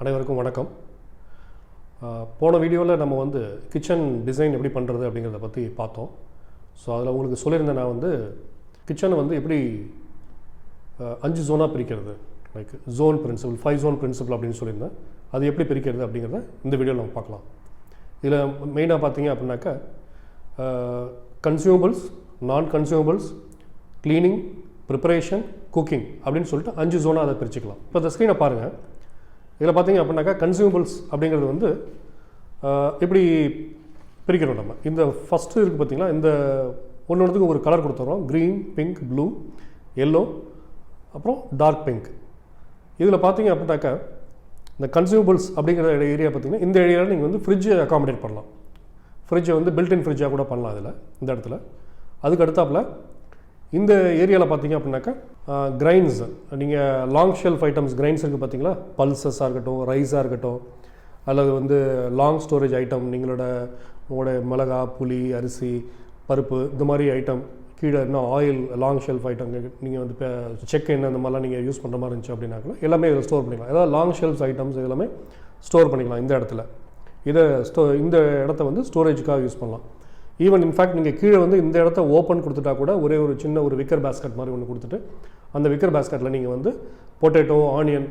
அனைவருக்கும் வணக்கம். போன வீடியோவில் நம்ம வந்து கிச்சன் டிசைன் எப்படி பண்ணுறது அப்படிங்கிறத பற்றி பார்த்தோம். ஸோ அதில் உங்களுக்கு சொல்லியிருந்தேன், நான் வந்து கிச்சனை வந்து எப்படி 5 ஜோனாக பிரிக்கிறது, like zone principle, 5 zone principle அப்படின்னு சொல்லியிருந்தேன். அது எப்படி பிரிக்கிறது அப்படிங்கிறத இந்த வீடியோவில் நம்ம பார்க்கலாம். இதில் மெயினாக பார்த்தீங்க அப்படின்னாக்கா கன்சியூமபிள்ஸ், நான் கன்சியூமபிள்ஸ், க்ளீனிங், ப்ரிப்பரேஷன், குக்கிங் அப்படின்னு சொல்லிட்டு 5 ஜோனாக அதை பிரிச்சுக்கலாம். இப்போ இந்த ஸ்க்ரீனை பாருங்கள். இதில் பார்த்தீங்க அப்படின்னாக்கா கன்சியூமபிள்ஸ் அப்படிங்கிறது வந்து எப்படி பிரிக்கிறோம் நம்ம. இந்த ஃபஸ்ட்டு இருக்குது பார்த்திங்களா, இந்த ஒன்றுக்கு ஒரு கலர் கொடுத்துறோம். க்ரீன், பிங்க், ப்ளூ, எல்லோ, அப்புறம் டார்க் பிங்க். இதில் பார்த்தீங்க அப்படின்னாக்கா இந்த கன்சியூமபிள்ஸ் அப்படிங்கிற ஏரியா பார்த்திங்கன்னா இந்த ஏரியாவில் நீங்கள் வந்து ஃப்ரிட்ஜை அகாமடேட் பண்ணலாம். ஃப்ரிட்ஜை வந்து பில்டின் ஃப்ரிட்ஜாக கூட பண்ணலாம் இதில், இந்த இடத்துல. அதுக்கு அடுத்தாப்பில் இந்த ஏரியாவில் பார்த்தீங்க அப்படின்னாக்கா கிரைன்ஸ், நீங்கள் லாங் ஷெல்ஃப் ஐட்டம்ஸ் கிரைன்ஸ் இருக்குது பார்த்தீங்களா, பல்சஸாக இருக்கட்டும், ரைஸாக இருக்கட்டும், அல்லது வந்து லாங் ஸ்டோரேஜ் ஐட்டம், உங்களோட மிளகா, புளி, அரிசி, பருப்பு, இந்த மாதிரி ஐட்டம், கீழே இன்னும் ஆயில், லாங் ஷெல்ஃப் ஐட்டம், நீங்கள் வந்து இப்போ செக் எண்ணெய் இந்த மாதிரிலாம் நீங்கள் யூஸ் பண்ணுற மாதிரி இருந்துச்சு அப்படின்னாக்கா எல்லாமே இதில் ஸ்டோர் பண்ணிக்கலாம். ஏதாவது லாங் ஷெல்ஃப்ஸ் ஐட்டம்ஸ் எல்லாமே ஸ்டோர் பண்ணிக்கலாம் இந்த இடத்துல. இந்த இடத்த வந்து ஸ்டோரேஜுக்காக யூஸ் பண்ணலாம். ஈவன் இன்ஃபேக்ட் நீங்கள் கீழே வந்து இந்த இடத்த ஓப்பன் கொடுத்துட்டா கூட ஒரே ஒரு சின்ன ஒரு விக்கர் பேஸ்கெட் மாதிரி ஒன்று கொடுத்துட்டு அந்த விக்கர் பேஸ்கெட்டில் நீங்கள் வந்து பொட்டேட்டோ, ஆனியன்,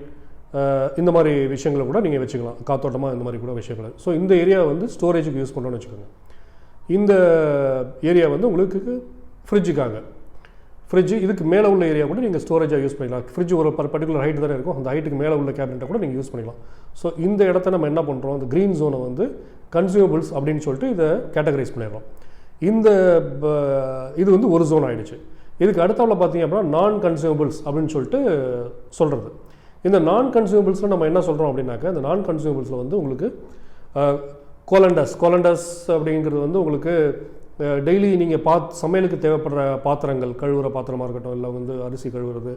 இந்த மாதிரி விஷயங்களை கூட நீங்கள் வச்சுக்கலாம், காத்தோட்டமாக இந்த மாதிரி கூட விஷயங்களை. ஸோ இந்த ஏரியா வந்து ஸ்டோரேஜுக்கு யூஸ் பண்ணணும்னு வச்சுக்கோங்க. இந்த ஏரியா வந்து உங்களுக்கு ஃப்ரிட்ஜுக்காக. ஃப்ரிட்ஜு இதுக்கு மேலே உள்ள ஏரியா கூட நீங்கள் ஸ்டோரேஜாக யூஸ் பண்ணிக்கலாம். ஃப்ரிட்ஜ் ஒரு பர்டிகுலர் ஹைட் தானே இருக்கும், அந்த ஹைட்டுக்கு மேலே உள்ள கேபினெட்டை கூட நீங்கள் யூஸ் பண்ணிக்கலாம். ஸோ இந்த இடத்த நம்ம என்ன பண்ணுறோம், இந்த க்ரீன் ஜோனை வந்து கன்சியூமபிள்ஸ் அப்படின்னு சொல்லிட்டு இதை கேட்டகரைஸ் பண்ணிடுறோம். இது வந்து ஒரு ஜோன் ஆகிடுச்சு. இதுக்கு அடுத்தவளை பார்த்தீங்க அப்படின்னா நான் கன்சியூமபிள்ஸ் அப்படின்னு சொல்லிட்டு சொல்கிறது. இந்த நான் கன்சியூமபிள்ஸில் நம்ம என்ன சொல்கிறோம் அப்படின்னாக்கா, இந்த நான் கன்சியூமபிள்ஸில் வந்து உங்களுக்கு கோலண்டஸ் அப்படிங்கிறது வந்து உங்களுக்கு டெய்லி நீங்கள் சமையலுக்கு தேவைப்படுற பாத்திரங்கள், கழுவுற பாத்திரமாக இருக்கட்டும், இல்லை வந்து அரிசி கழுவுறது,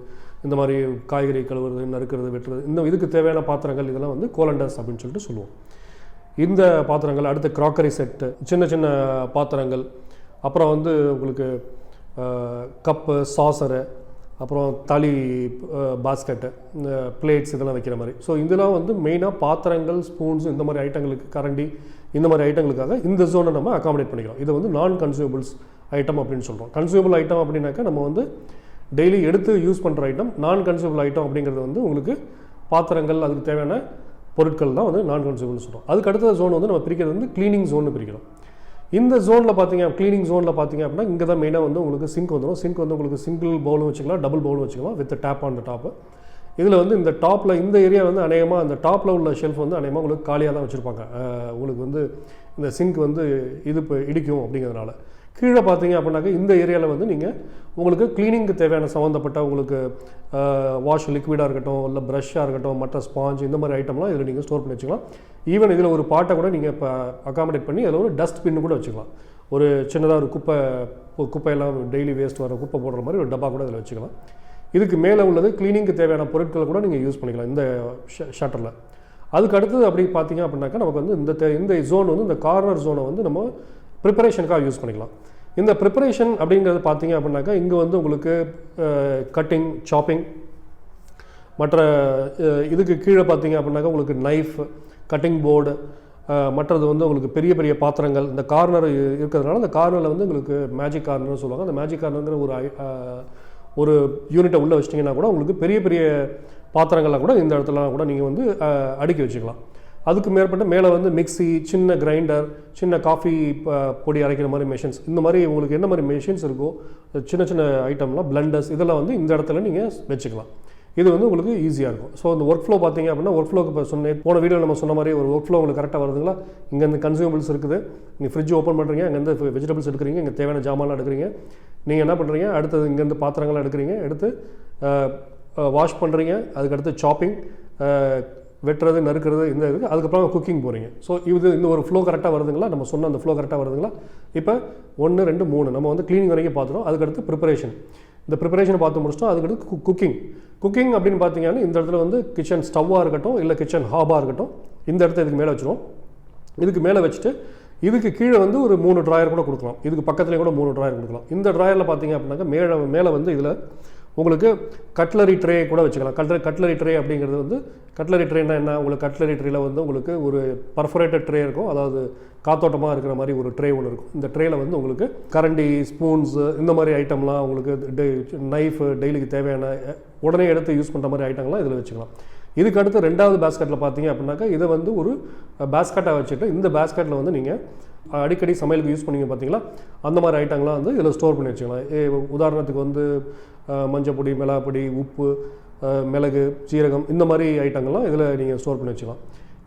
இந்த மாதிரி காய்கறி கழுவுறது, நறுக்கிறது, வெட்டுறது, இதுக்கு தேவையான பாத்திரங்கள், இதெல்லாம் வந்து கோலண்டஸ் அப்படின்னு சொல்லிட்டு சொல்லுவோம். இந்த பாத்திரங்கள், அடுத்த க்ராக்கரி செட்டு, சின்ன சின்ன பாத்திரங்கள், அப்புறம் வந்து உங்களுக்கு கப்பு, சாசரு, அப்புறம் தளி, பாஸ்கெட்டு, பிளேட்ஸ், இதெல்லாம் வைக்கிற மாதிரி. ஸோ இதெல்லாம் வந்து மெயினாக பாத்திரங்கள், ஸ்பூன்ஸ், இந்த மாதிரி ஐட்டங்களுக்கு, கரண்டி, இந்த மாதிரி ஐட்டங்களுக்காக இந்த ஜோனை நம்ம அகாமடேட் பண்ணிக்கிறோம். இது வந்து நான் கன்சியூமபிள்ஸ் ஐட்டம் அப்படின்னு சொல்கிறோம். கன்சியூமபிள் ஐட்டம் அப்படின்னாக்கா நம்ம வந்து டெய்லி எடுத்து யூஸ் பண்ணுற ஐட்டம். நான் கன்சியூமபிள் ஐட்டம் அப்படிங்கிறது வந்து உங்களுக்கு பாத்திரங்கள், அதுக்கு தேவையான பொருட்கள் தான் வந்து நான் கன்சியூமபிள்னு சொல்கிறோம். அதுக்கு அடுத்த ஜோன் வந்து நம்ம பிரிக்கிறது வந்து க்ளீனிங் ஜோன்னு பிரிக்கிறோம். இந்த ஜோனில் பார்த்தீங்க, க்ளீனிங் ஜோனில் பார்த்தீங்க அப்படின்னா இங்கே தான் மெயினாக வந்து உங்களுக்கு சிங்க் வந்துடும். சிங்க் வந்து உங்களுக்கு சிங்கிள் பவுலும் வச்சுக்கலாம், டபுள் பவுலும் வச்சுக்கலாம், with tape on the top. இதில் வந்து இந்த டாப்பில், இந்த ஏரியா வந்து அநேகமாக அந்த டாப்பில் உள்ள ஷெல்ஃப் வந்து அநேகமாக உங்களுக்கு காலியாக தான் வச்சுருப்பாங்க. உங்களுக்கு வந்து இந்த சிங்க் வந்து இது இப்போ இடிக்கும் அப்படிங்கிறதுனால. கீழே பார்த்தீங்க அப்படின்னாக்கா இந்த ஏரியாவில் வந்து நீங்கள் உங்களுக்கு க்ளீனிங்க்கு தேவையான சம்மந்தப்பட்ட உங்களுக்கு வாஷ் லிக்விடாக இருக்கட்டும், இல்லை ப்ரஷ்ஷாக இருக்கட்டும், மற்ற ஸ்பாஞ்ச், இந்த மாதிரி ஐட்டம்லாம் இதில் நீங்கள் ஸ்டோர் பண்ணி வச்சுக்கலாம். ஈவன் இதில் ஒரு பாட்டை கூட நீங்கள் இப்போ அகாமடேட் பண்ணி அதில் ஒரு டஸ்ட் பின்னு கூட வச்சுக்கலாம். ஒரு சின்னதாக ஒரு குப்பையெல்லாம் டெய்லி வேஸ்ட் வர குப்பை போடுற மாதிரி ஒரு டப்பா கூட இதில் வச்சுக்கலாம். இதுக்கு மேலே உள்ளது க்ளீனிங்க்கு தேவையான பொருட்களை கூட நீங்கள் யூஸ் பண்ணிக்கலாம் இந்த ஷட்டரில். அதுக்கு அடுத்தது அப்படி பார்த்தீங்க அப்படின்னாக்கா நமக்கு வந்து இந்த ஜோன் வந்து இந்த கார்னர் ஜோனை வந்து நம்ம ப்ரிப்பரேஷனுக்காக யூஸ் பண்ணிக்கலாம். இந்த ப்ரிப்பரேஷன் அப்படிங்கிறது பார்த்தீங்க அப்படின்னாக்கா இங்கே வந்து உங்களுக்கு கட்டிங், சாப்பிங், மற்ற இதுக்கு கீழே பார்த்தீங்க அப்படின்னாக்கா உங்களுக்கு நைஃப், கட்டிங் போர்டு, மற்றது வந்து உங்களுக்கு பெரிய பெரிய பாத்திரங்கள். இந்த கார்னர் இருக்கிறதுனால இந்த கார்னரில் வந்து உங்களுக்கு மேஜிக் கார்னர்னு சொல்லுவாங்க. அந்த மேஜிக் கார்னருங்கிற ஒரு யூனிட்டை உள்ளே வச்சிட்டிங்கன்னா கூட உங்களுக்கு பெரிய பெரிய பாத்திரங்கள்லாம் கூட இந்த இடத்துலலாம் கூட நீங்கள் வந்து அடுக்கி வச்சுக்கலாம். அதுக்கு மேலே வந்து மிக்ஸி, சின்ன கிரைண்டர், சின்ன காஃபி பொடி அரைக்கிற மாதிரி மெஷின்ஸ், இந்த மாதிரி உங்களுக்கு என்ன மாதிரி மெஷின்ஸ் இருக்கோ, சின்ன சின்ன ஐட்டம்லாம், பிளண்டர்ஸ், இதெல்லாம் வந்து இந்த இடத்துல நீங்கள் வச்சுக்கலாம். இது வந்து உங்களுக்கு ஈஸியாக இருக்கும். ஸோ இந்த ஒர்க் ஃப்ளோ பார்த்தீங்க அப்படின்னா, ஒர்க் ஃப்ளோக்கு இப்போ போன வீடியோவில் நம்ம சொன்ன மாதிரி ஒரு ஒர்க் ஃப்ளோ உங்களுக்கு கரெக்டாக வருதுங்களா. இங்கேருந்து கன்சியூமபிள்ஸ் இருக்குது, நீங்கள் ஃப்ரிட்ஜ் ஓப்பன் பண்ணுறீங்க, இங்கேருந்து வெஜிடபிள்ஸ் எடுக்கிறீங்க, இங்கே தேவையான ஜாமான்லாம் எடுக்கிறீங்க, நீங்கள் என்ன பண்ணுறீங்க, அடுத்தது இங்கேருந்து பாத்திரங்கள்லாம் எடுக்கிறீங்க, எடுத்து வாஷ் பண்ணுறீங்க, அதுக்கடுத்து சாப்பிங், வெட்டுறது, நறுக்கிறது, இந்த இருக்குது, அதுக்கப்புறம் குக்கிங் போகிறீங்க. ஸோ இந்த ஒரு ஃப்ளோ கரெக்டாக வருதுங்களா, நம்ம சொன்ன அந்த ஃப்ளோ கரெக்டாக வருதுங்களா. இப்போ 1, 2, 3 நம்ம வந்து க்ளீனிங் வரைக்கும் பார்த்துட்டோம். அதுக்கடுத்து ப்ரிப்பரேஷன், இந்த ப்ரிப்பரேஷனை பார்த்து முடிச்சிட்டோம். அதுக்கடுத்து குக்கிங் அப்படின்னு பார்த்தீங்கன்னா இந்த இடத்துல வந்து கிச்சன் ஸ்டவ்வாக இருக்கட்டும், இல்லை கிச்சன் ஹாபாக இருக்கட்டும், இந்த இடத்த இதுக்கு மேலே வச்சுருவோம். இதுக்கு மேலே வச்சுட்டு இதுக்கு கீழே வந்து ஒரு 3 ட்ராயர் கூட கொடுக்கலாம். இதுக்கு பக்கத்துலேயே கூட 3 ட்ராயர் கொடுக்கலாம். இந்த ட்ராயரில் பார்த்தீங்க அப்படின்னாக்கா மேலே வந்து இதில் உங்களுக்கு கட்லரி ட்ரே கூட வச்சுக்கலாம். கட்லரி ட்ரே அப்படிங்கிறது வந்து கட்லரி ட்ரேன்னா என்ன, உங்களுக்கு கட்லரி ட்ரேயில் வந்து உங்களுக்கு ஒரு பர்ஃபரேட்டட் ட்ரே இருக்கும், அதாவது காத்தோட்டமாக இருக்கிற மாதிரி ஒரு ட்ரே ஒன்று இருக்கும். இந்த ட்ரேயில் வந்து உங்களுக்கு கரண்டி, ஸ்பூன்ஸு இந்த மாதிரி ஐட்டம்லாம் உங்களுக்கு நைஃபு டெய்லிக்கு தேவையான உடனே எடுத்து யூஸ் பண்ணுற மாதிரி ஐட்டங்கள்லாம் இதில் வச்சுக்கலாம். இதுக்கு அடுத்து ரெண்டாவது பேஸ்கெட்டில் பார்த்தீங்க அப்படின்னாக்கா இதை வந்து ஒரு பேஸ்கெட்டாக வச்சுட்டு இந்த பேஸ்கெட்டில் வந்து நீங்கள் அடிக்கடி சமையலுக்கு யூஸ் பண்ணிங்க பார்த்தீங்களா, அந்த மாதிரி ஐட்டங்கள்லாம் வந்து இதில் ஸ்டோர் பண்ணி வச்சுக்கலாம். உதாரணத்துக்கு வந்து மஞ்சப்பொடி, மிளகாப்பொடி, உப்பு, மிளகு, சீரகம் இந்த மாதிரி ஐட்டங்கள்லாம் இதில் நீங்கள் ஸ்டோர் பண்ணி வச்சுக்கலாம்.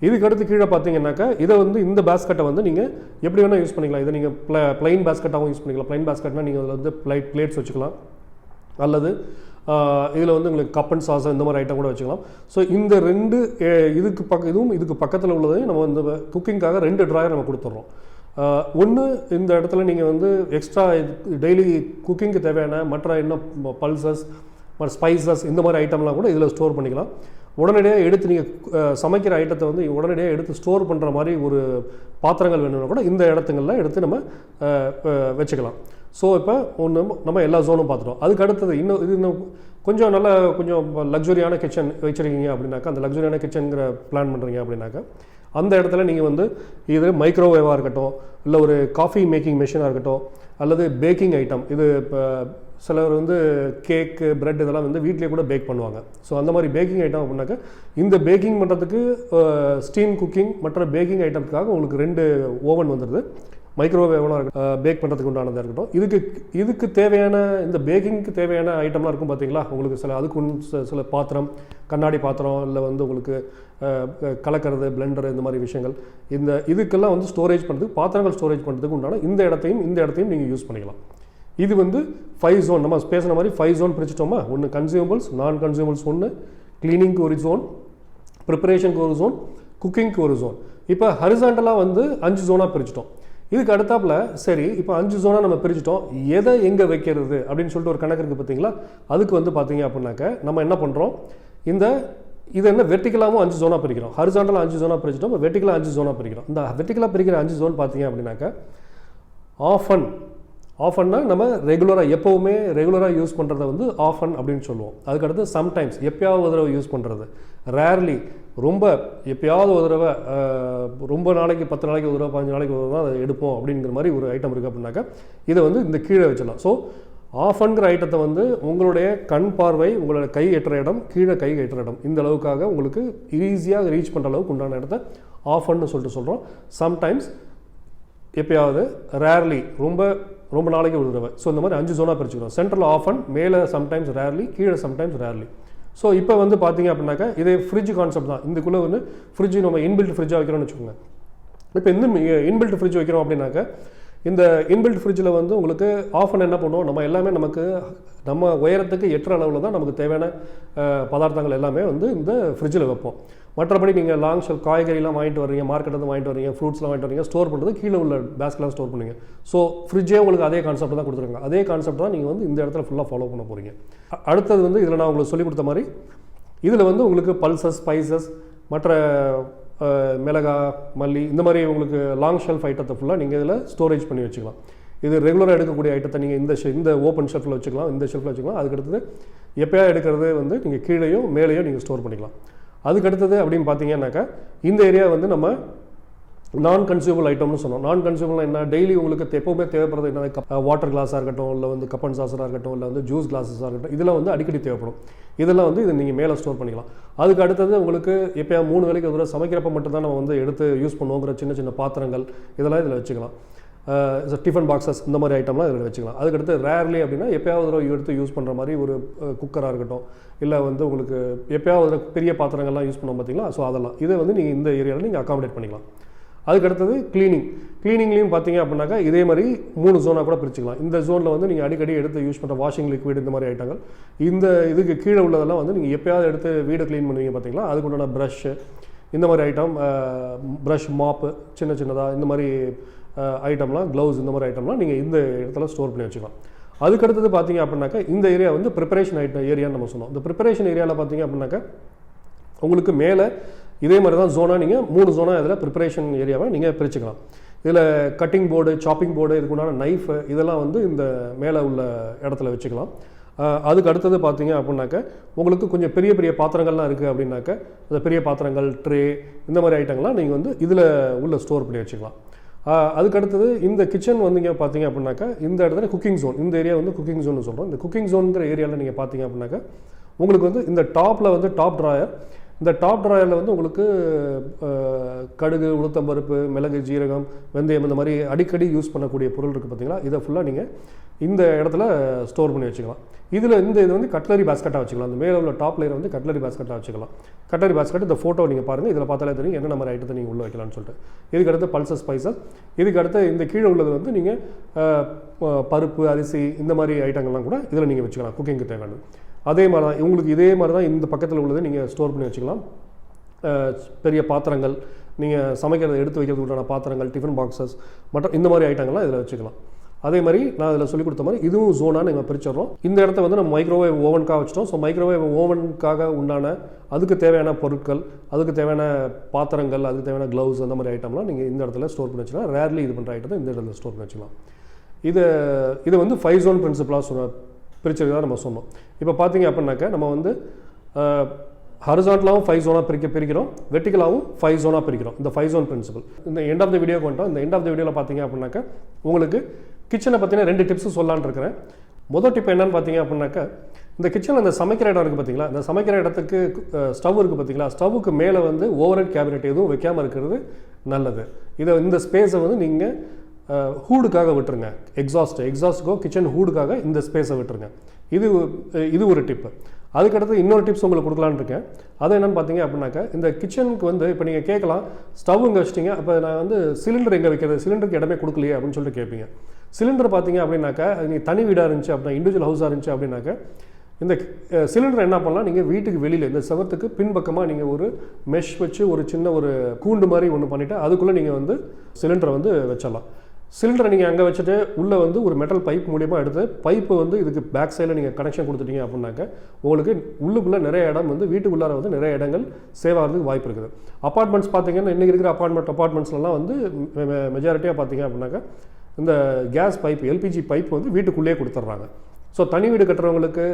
இதுக்கடுத்து கீழே பார்த்தீங்கன்னாக்கா இதை வந்து இந்த பேஸ்கெட்டை வந்து நீங்கள் எப்படி வேணால் யூஸ் பண்ணிக்கலாம். இதை நீங்கள் ப்ளைன் பேஸ்கெட்டாகவும் யூஸ் பண்ணிக்கலாம். ப்ளைன் பேஸ்கெட்னா நீங்கள் அதில் வந்து பிளேட்ஸ் வச்சுக்கலாம், அல்லது இதில் வந்து உங்களுக்கு கப் அண்ட் சாஸ் இந்த மாதிரி ஐட்டம் கூட வச்சுக்கலாம். ஸோ இந்த ரெண்டு இதுக்கு பக்கத்தில் உள்ளதையும் நம்ம இந்த குக்கிங்காக 2 ட்ராயர் நம்ம கொடுத்துட்றோம். ஒன்று இந்த இடத்துல நீங்கள் வந்து எக்ஸ்ட்ரா டெய்லி குக்கிங்க்கு தேவையான மற்ற இன்னும் பல்சஸ், ஸ்பைசஸ் இந்த மாதிரி ஐட்டம்லாம் கூட இதில் ஸ்டோர் பண்ணிக்கலாம். உடனடியாக எடுத்து நீங்கள் சமைக்கிற ஐட்டத்தை வந்து உடனடியாக எடுத்து ஸ்டோர் பண்ணுற மாதிரி ஒரு பாத்திரங்கள் வேணும்னா கூட இந்த இடத்துங்களில் எடுத்து நம்ம வச்சுக்கலாம். ஸோ இப்போ நம்ம எல்லா ஜோனும் பார்த்துட்டோம். அதுக்கு அடுத்தது இன்னும் கொஞ்சம் லக்ஸுரியான கிச்சன் வச்சுருக்கீங்க அப்படின்னாக்கா, அந்த லக்ஸுரியான கிச்சனுங்கிற பிளான் பண்ணுறீங்க அப்படின்னாக்கா அந்த இடத்துல நீங்கள் வந்து இது மைக்ரோவேவாக இருக்கட்டும், இல்லை ஒரு காஃபி மேக்கிங் மிஷினாக இருக்கட்டும், அல்லது பேக்கிங் ஐட்டம். இது இப்போ சிலர் வந்து கேக்கு, பிரெட் இதெல்லாம் வந்து வீட்டிலே கூட பேக் பண்ணுவாங்க. ஸோ அந்த மாதிரி பேக்கிங் ஐட்டம் அப்படின்னாக்கா இந்த பேக்கிங் பண்ணுறதுக்கு ஸ்டீம் குக்கிங் மற்ற பேக்கிங் ஐட்டத்துக்காக உங்களுக்கு 2 ஓவன் வந்துடுது. மைக்ரோவேவ்லாம் இருக்கட்டும், பேக் பண்ணுறதுக்கு உண்டானதாக இருக்கட்டும். இதுக்கு தேவையான இந்த பேக்கிங்க்கு தேவையான ஐட்டம்லாம் இருக்கும் பார்த்தீங்களா, உங்களுக்கு அதுக்கு சில பாத்திரம், கண்ணாடி பாத்திரம், இல்லை வந்து உங்களுக்கு கலக்கிறது, பிளெண்டர் இந்த மாதிரி விஷயங்கள், இதுக்கெல்லாம் வந்து ஸ்டோரேஜ் பண்ணுறதுக்கு, பாத்திரங்கள் ஸ்டோரேஜ் பண்ணுறதுக்கு உண்டான இந்த இடத்தையும் நீங்கள் யூஸ் பண்ணிக்கலாம். இது வந்து 5 ஜோன், நம்ம பேசுன மாதிரி 5 ஜோன் பிரிச்சுட்டோமா. ஒன்று கன்சியூமபிள்ஸ், நான் கன்சியூமபிள்ஸ் ஒன்று, கிளீனிங்க்கு ஒரு ஜோன், ப்ரிப்பரேஷனுக்கு ஒரு ஜோன், குக்கிங்க்கு ஒரு ஜோன். இப்போ ஹரிசாண்டலாக வந்து 5 ஜோனாக பிரிச்சிட்டோம். இதுக்கு அடுத்தாப்புல சரி இப்போ 5 ஜோனாக நம்ம பிரிச்சிட்டோம், எதை எங்கே வைக்கிறது அப்படின்னு சொல்லிட்டு ஒரு கணக்கு இருக்குது பார்த்தீங்களா. அதுக்கு வந்து பார்த்தீங்க அப்படின்னாக்க நம்ம என்ன பண்ணுறோம், இது என்ன வெர்டிகலாகவும் 5 ஜோனாக பிரிக்கிறோம். ஹரிசாண்டலாக 5 ஜோனாக பிரிச்சிட்டோம், வெர்டிகலாக 5 ஜோனாக பிரிக்கிறோம். இந்த வெர்டிகலாக பிரிக்கிற 5 ஜோன் பார்த்தீங்க அப்படின்னாக்கா ஆஃபன்னா நம்ம எப்போவுமே ரெகுலராக யூஸ் பண்ணுறத வந்து ஆஃபன் அப்படின்னு சொல்லுவோம். அதுக்கடுத்து சம்டைம்ஸ் எப்பயாவது ஒரு தடவை யூஸ் பண்ணுறது, ரேர்லி ரொம்ப எப்பயாவது ஒரு தடவை, ரொம்ப நாளைக்கு 10 நாளைக்கு ஒரு தடவை 15 நாளைக்கு ஒரு தடவை அதை எடுப்போம் அப்படிங்கிற மாதிரி ஒரு ஐட்டம் இருக்குது அப்படின்னாக்கா இதை வந்து இந்த கீழே வச்சிடலாம். ஸோ ஆஃபன்கிற ஐட்டத்தை வந்து உங்களுடைய கண் பார்வை, உங்களோட கை எட்டுற இடம், கீழே கை எட்டுற இடம், இந்த அளவுக்காக உங்களுக்கு ஈஸியாக ரீச் பண்ணுற அளவுக்கு உண்டான இடத்த ஆஃபன்னு சொல்லிட்டு சொல்கிறோம். சம்டைம்ஸ் எப்பயாவது, ரேர்லி ரொம்ப நாளைக்கு ஒரு தடவை. ஸோ இந்த மாதிரி 5 ஜோனாக பிரிச்சுக்கிறோம். சென்ட்ரல் ஆஃபன், மேலே சம்டைம்ஸ் ரேர்லி, கீழே சம்டைம்ஸ் ரேர்லி. ஸோ இப்போ வந்து பார்த்தீங்க அப்படின்னாக்கா இதே ஃப்ரிட்ஜ் கான்செப்ட் தான். இதுக்குள்ளே வந்து ஃப்ரிட்ஜ் நம்ம இன்பில்ட் ஃப்ரிட்ஜாக வைக்கிறோம்னு வச்சுக்கோங்க. இப்போ இந்த இன்பில்ட் ஃப்ரிட்ஜ் வைக்கிறோம் அப்படின்னாக்கா இந்த இன்பில்ட் ஃப்ரிட்ஜில் வந்து உங்களுக்கு ஆஃபன் என்ன பண்ணுவோம், நம்ம எல்லாமே நம்ம உயரத்துக்கு எட்டுற அளவில் தான் நமக்கு தேவையான பதார்த்தங்கள் எல்லாமே வந்து இந்த ஃப்ரிட்ஜில் வைப்போம். மற்றபடி நீங்கள் லாங் ஷெல்ஃப் காய்கறிலாம் வாங்கிட்டு வரீங்க, மார்க்கெட்டில் வாங்கிட்டு வரீங்க, ஃப்ரூட்ஸ்லாம் வாங்கிட்டு வரீங்க, ஸ்டோர் பண்ணுறது கீழே உள்ள பேஸ்கெலாம் ஸ்டோர் பண்ணுவீங்க. ஸோ ஃப்ரிட்ஜே உங்களுக்கு அதே கான்செப்ட் தான் கொடுத்துருக்காங்க. அதே கான்செப்ட் தான் நீங்கள் வந்து இந்த இடத்துல ஃபுல்லாக ஃபாலோ பண்ண போகிறீங்க. அடுத்தது வந்து இதில் நான் உங்களுக்கு சொல்லிக் கொடுத்த மாதிரி இதில் வந்து உங்களுக்கு பல்சஸ், ஸ்பைசஸ், மற்ற மிளகா, மல்லி இந்த மாதிரி உங்களுக்கு லாங் ஷெல்ஃப் ஐட்டத்தை ஃபுல்லாக நீங்கள் இதில் ஸ்டோரேஜ் பண்ணி வச்சுக்கலாம். இது ரெகுலராக எடுக்கக்கூடிய ஐட்டத்தை நீங்கள் இந்த ஓப்பன் ஷெல்ஃபில் வச்சுக்கலாம், இந்த ஷெல்ஃபில் வச்சுக்கலாம். அதுக்கடுத்தது எப்போயா எடுக்கிறது வந்து நீங்கள் கீழேயோ மேலேயோ நீங்கள் ஸ்டோர் பண்ணிக்கலாம். அதுக்கடுத்தது அப்படின்னு பார்த்தீங்கன்னாக்கா இந்த ஏரியா வந்து நம்ம நான் கன்சியூமபிள் ஐட்டம்னு சொன்னோம். நான் கன்சியூமபிள் என்ன, டெய்லி உங்களுக்கு எப்போவுமே தேவைப்படுறது என்ன, வாட்டர் கிளாஸாக இருக்கட்டும், இல்லை வந்து கப் அண்ட் சாஸராக இருக்கட்டும், இல்லை வந்து ஜூஸ் கிளாஸஸாக இருக்கட்டும், இதெல்லாம் வந்து அடிக்கடி தேவைப்படும். இதெல்லாம் வந்து இதை நீங்கள் மேலே ஸ்டோர் பண்ணிக்கலாம். அதுக்கு அடுத்தது உங்களுக்கு எப்போயா 3 வேளைக்கு ஒரு சமைக்கிறப்ப மட்டும்தான் நம்ம வந்து எடுத்து யூஸ் பண்ணுவோங்கிற சின்ன பாத்திரங்கள் இதெல்லாம் இதில் வச்சுக்கலாம். டிஃபன் பாக்ஸஸ் இந்த மாதிரி ஐட்டம்லாம் இதில் வச்சுக்கலாம். அதுக்கடுத்து ரேர்லி அப்படின்னா எப்போயாவது எடுத்து யூஸ் பண்ணுற மாதிரி ஒரு குக்கராக இருக்கட்டும், இல்லை வந்து உங்களுக்கு எப்போயாவது பெரிய பாத்திரங்கள்லாம் யூஸ் பண்ணோம் பார்த்தீங்களா. ஸோ அதெல்லாம் இதை வந்து நீங்கள் இந்த ஏரியாவில் நீங்கள் அகாமடேட் பண்ணிக்கலாம். அதுக்கடுத்தது கிளீனிங்லேயும் பார்த்தீங்க அப்படின்னாக்கா இதே மாதிரி 3 ஜோனாக கூட பிரிச்சுக்கலாம். இந்த ஜோனில் வந்து நீங்கள் அடிக்கடி எடுத்து யூஸ் பண்ணுற வாஷிங் லிக்விட் இந்த மாதிரி ஐட்டங்கள், இதுக்கு கீழே உள்ளதெல்லாம் வந்து நீங்கள் எப்போயாவது எடுத்து வீடை க்ளீன் பண்ணுவீங்க பார்த்தீங்களா, அதுக்கு உண்டான ப்ரஷ்ஷு இந்த மாதிரி ஐட்டம், ப்ரஷ், மாப்பு சின்னதாக இந்த மாதிரி ஐட்டம்லாம், க்ளவுஸ் இந்த மாதிரி ஐட்டம்லாம் நீங்கள் இந்த இடத்துல ஸ்டோர் பண்ணி வச்சுக்கலாம். அதுக்கடுத்தது பார்த்தீங்க அப்படின்னாக்கா இந்த ஏரியா வந்து ப்ரிப்பரேஷன் ஏரியான்னு நம்ம சொன்னோம். இந்த ப்ரிப்பரேஷன் ஏரியாவில் பார்த்தீங்க அப்படின்னாக்கா உங்களுக்கு மேலே இதே மாதிரி தான் ஜோனாக நீங்கள் 3 ஜோனாக இதில் ப்ரிப்பரேஷன் ஏரியாவை நீங்கள் பிரிச்சுக்கலாம். இதில் கட்டிங் போர்டு, சாப்பிங் போர்டு, இதுக்குண்டான நைஃபு இதெல்லாம் வந்து இந்த மேலே உள்ள இடத்துல வச்சுக்கலாம். அதுக்கு அடுத்தது பார்த்தீங்க அப்படின்னாக்க உங்களுக்கு கொஞ்சம் பெரிய பெரிய பாத்திரங்கள்லாம் இருக்குது அப்படின்னாக்க அந்த பெரிய பாத்திரங்கள் ட்ரே இந்த மாதிரி ஐட்டங்கள்லாம் நீங்கள் வந்து இதில் உள்ள ஸ்டோர் பண்ணி வச்சுக்கலாம். அதுக்கு அடுத்தது இந்த கிச்சன் வந்தீங்க பார்த்தீங்க அப்படின்னாக்கா இந்த இடத்துல குக்கிங் ஜோன், இந்த ஏரியா வந்து குக்கிங் ஜோன் சொல்கிறோம். இந்த குக்கிங் ஜோனுங்கிற ஏரியாவில் நீங்கள் பார்த்தீங்க அப்படின்னாக்கா உங்களுக்கு வந்து இந்த டாப்பில் வந்து டாப் ட்ராயர், இந்த டாப் ட்ராயரில் வந்து உங்களுக்கு கடுகு, உளுத்தம்பருப்பு, மிளகு, ஜீரகம், வெந்தயம் இந்த மாதிரி அடிக்கடி யூஸ் பண்ணக்கூடிய பொருள் இருக்குது பார்த்தீங்களா, இதை ஃபுல்லாக நீங்கள் இந்த இடத்துல ஸ்டோர் பண்ணி வச்சுக்கலாம். இதில் இது வந்து கட்லரி பேஸ்கெட்டாக வச்சுக்கலாம். அந்த மேலே உள்ள டாப் லேயர் வந்து கட்லரி பேஸ்கெட்டாக வச்சுக்கலாம். கட்லரி பேஸ்கெட் இந்த ஃபோட்டோ நீங்கள் பாருங்கள், இதில் பார்த்தாலே தெரியும் என்னென்ன மாதிரி ஐட்டத்தை நீங்கள் உள்ளே வைக்கலாம்னு சொல்லிட்டு. இதுக்கு அடுத்து பல்சஸ், ஸ்பைசஸ், இதுக்கு அடுத்து இந்த கீழே உள்ளது வந்து நீங்கள் பருப்பு, அரிசி இந்த மாதிரி ஐட்டங்கள்லாம் கூட இதில் நீங்கள் வச்சுக்கலாம் குக்கிங்க்கு தேவையானது. அதே மாதிரி தான் உங்களுக்கு இதே மாதிரி தான் இந்த பக்கத்தில் உள்ளதை நீங்கள் ஸ்டோர் பண்ணி வச்சுக்கலாம். பெரிய பாத்திரங்கள், நீங்கள் சமைக்கிறத எடுத்து வைக்கிறது உண்டான பாத்திரங்கள், டிஃபன் பாக்ஸஸ் மற்றும் இந்த மாதிரி ஐட்டங்கள்லாம் இதில் வச்சுக்கலாம். அதே மாதிரி நான் இதில் சொல்லிக் கொடுத்த மாதிரி இதுவும் ஜோனாக நீங்கள் பிரிச்சிடறோம். இந்த இடத்த வந்து நம்ம மைக்ரோவேவ் ஓவனுக்காக வச்சிட்டோம். ஸோ மைக்ரோவேவ் ஓவனுக்காக உண்டான அதுக்கு தேவையான பொருட்கள், அதுக்கு தேவையான பாத்திரங்கள், அதுக்கு தேவையான க்ளவுஸ் அந்த மாதிரி ஐட்டம்லாம் நீங்கள் இந்த இடத்துல ஸ்டோர் பண்ணி வச்சுக்கலாம். ரேர்லி இது பண்ணுற ஐட்டத்தை இந்த இடத்துல ஸ்டோர் பண்ணி வச்சுக்கலாம். இது வந்து 5 ஜோன் பிரின்சிபலாக பிரிச்சதாக நம்ம சொன்னோம். இப்போ பார்த்தீங்க அப்படின்னாக்கா நம்ம வந்து ஹரிசாண்டலாகவும் 5 ஜோனாக பிரிக்கிறோம், வெர்டிகலாகவும் 5 ஜோனாக பிரிக்கிறோம். இந்த 5 ஜோன் பிரின்சிபல் இந்த எண்ட் ஆஃப் த வீடியோ கொண்டோம். இந்த எண்ட் ஆஃப் த வீடியோவில் பார்த்தீங்க அப்படின்னாக்கா உங்களுக்கு கிச்சனை பற்றின 2 டிப்ஸும் சொல்லலான்னு இருக்கிறேன். முதல் டிப் என்னன்னு பார்த்தீங்க அப்படின்னாக்கா இந்த கிச்சனில் அந்த சமைக்கிற இடம் இருக்குது பார்த்தீங்களா, இந்த சமைக்கிற இடத்துக்கு ஸ்டவ் இருக்குது பார்த்தீங்களா, ஸ்டவ்வுக்கு மேலே வந்து ஓவர் ஹெட் கேபினெட் எதுவும் வைக்காமல் இருக்கிறது நல்லது. இந்த ஸ்பேஸை வந்து நீங்கள் ஹூடுக்காக விட்டுருங்க. எக்ஸாஸ்ட்டுக்கோ கிச்சன் ஹூடுக்காக இந்த ஸ்பேஸை விட்டுருங்க. இது ஒரு டிப்பு. அதுக்கடுத்து இன்னொரு டிப்ஸ் உங்களுக்கு கொடுக்கலான்னு இருக்கேன். அது என்னென்னு பார்த்தீங்க அப்படின்னாக்கா இந்த கிச்சனுக்கு வந்து இப்போ நீங்கள் கேட்கலாம், ஸ்டவ் இங்கே வச்சிட்டிங்க, அப்போ நான் வந்து சிலிண்டர் எங்கே வைக்கிறது, சிலிண்டருக்கு இடமே கொடுக்கலையே அப்படின்னு சொல்லிட்டு கேட்பீங்க. சிலிண்டர் பார்த்தீங்க அப்படின்னாக்கா நீங்கள் தனி வீடாக இருந்துச்சு அப்படின்னா, இண்டிவிஜுவல் ஹவுஸாக இருந்துச்சு அப்படின்னாக்கா இந்த சிலிண்டர் என்ன பண்ணலாம், நீங்கள் வீட்டுக்கு வெளியில் இந்த செவத்துக்கு பின்பக்கமாக நீங்கள் ஒரு மெஷ் வச்சு ஒரு சின்ன ஒரு கூண்டு மாதிரி ஒன்று பண்ணிவிட்டு அதுக்குள்ளே நீங்கள் வந்து சிலிண்டரை வந்து வச்சிடலாம். சிலிண்டரை நீங்கள் அங்கே வச்சுட்டு உள்ளே வந்து ஒரு மெட்டல் பைப் மூலியமாக எடுத்து பைப்பு வந்து இதுக்கு பேக் சைடில் நீங்கள் கனெக்ஷன் கொடுத்துட்டீங்க அப்படின்னாக்க உங்களுக்கு உள்ளுக்குள்ளே நிறைய இடம் வந்து வீட்டுக்குள்ளார வந்து நிறைய இடங்கள் சேவ் ஆகிறதுக்கு வாய்ப்பு இருக்குது. அப்பார்ட்மெண்ட்ஸ் பார்த்தீங்கன்னா இன்றைக்கி இருக்கிற அப்பார்ட்மெண்ட்ஸ்லாம் வந்து மெஜாரிட்டியாக பார்த்தீங்க அப்படின்னாக்கா இந்த கேஸ் பைப், எல்பிஜி பைப் வந்து வீட்டுக்குள்ளேயே கொடுத்துட்றாங்க. ஸோ தனி வீடு கட்டுறவங்களுக்கு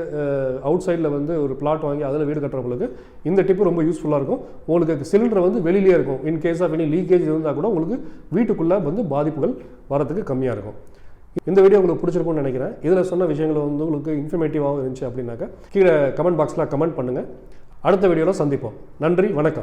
அவுட் சைடில் வந்து ஒரு பிளாட் வாங்கி அதில் வீடு கட்டுறவங்களுக்கு இந்த டிப்பு ரொம்ப யூஸ்ஃபுல்லாக இருக்கும். உங்களுக்கு சிலிண்டர் வந்து வெளியிலே இருக்கும். In case of any leakage இருந்தால் கூட உங்களுக்கு வீட்டுக்குள்ளே வந்து பாதிப்புகள் வரதுக்கு கம்மியாக இருக்கும். இந்த வீடியோ உங்களுக்கு பிடிச்சிருக்கும்னு நினைக்கிறேன். இதில் சொன்ன விஷயங்கள் வந்து உங்களுக்கு இன்ஃபர்மேட்டிவாகவும் இருந்துச்சு அப்படின்னாக்கா கீழே கமெண்ட் பாக்ஸில் கமெண்ட் பண்ணுங்கள். அடுத்த வீடியோவில் சந்திப்போம். நன்றி, வணக்கம்.